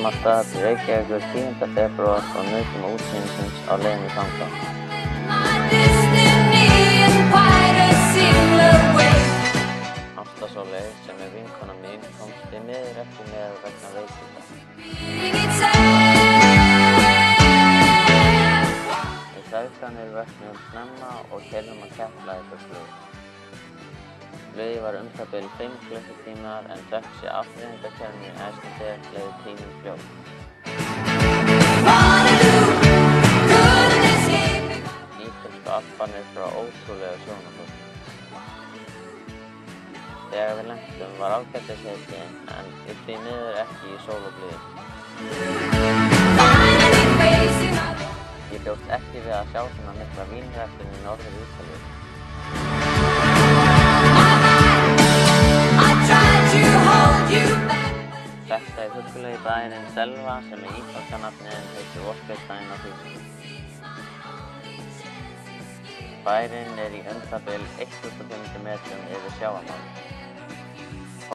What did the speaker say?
sama stað í Reykjavíkur 10. febrúar og nutum útsýnisins á leiðinni þangað. Ásta Sóley, sem vinkona mín, komst því miður ekki með vegna veikinda. Við feðgarnir vöknuðum snemma og keyrðum á Keflavíkurflugvöll. Flugið var það bil 5 klukkutímar en þökk sé afþreyingarkerfinu Icelandair leið tíminn fljótt. Ítölsku Alparnir frá ótrúlegu sjónarhorni. Þegar við lentum var ágætishiti en því miður ekki í sól og blíðu. Ég bjóst ekki við að sjá svona mikla vínræktun í Norður-Ítalíu. Þetta huggulegi bærinn Selva sem ítalska nafnið heitir Vorsabæinn á þýsku. Bærinn í það bil 1500 metrum yfir sjávarmáli.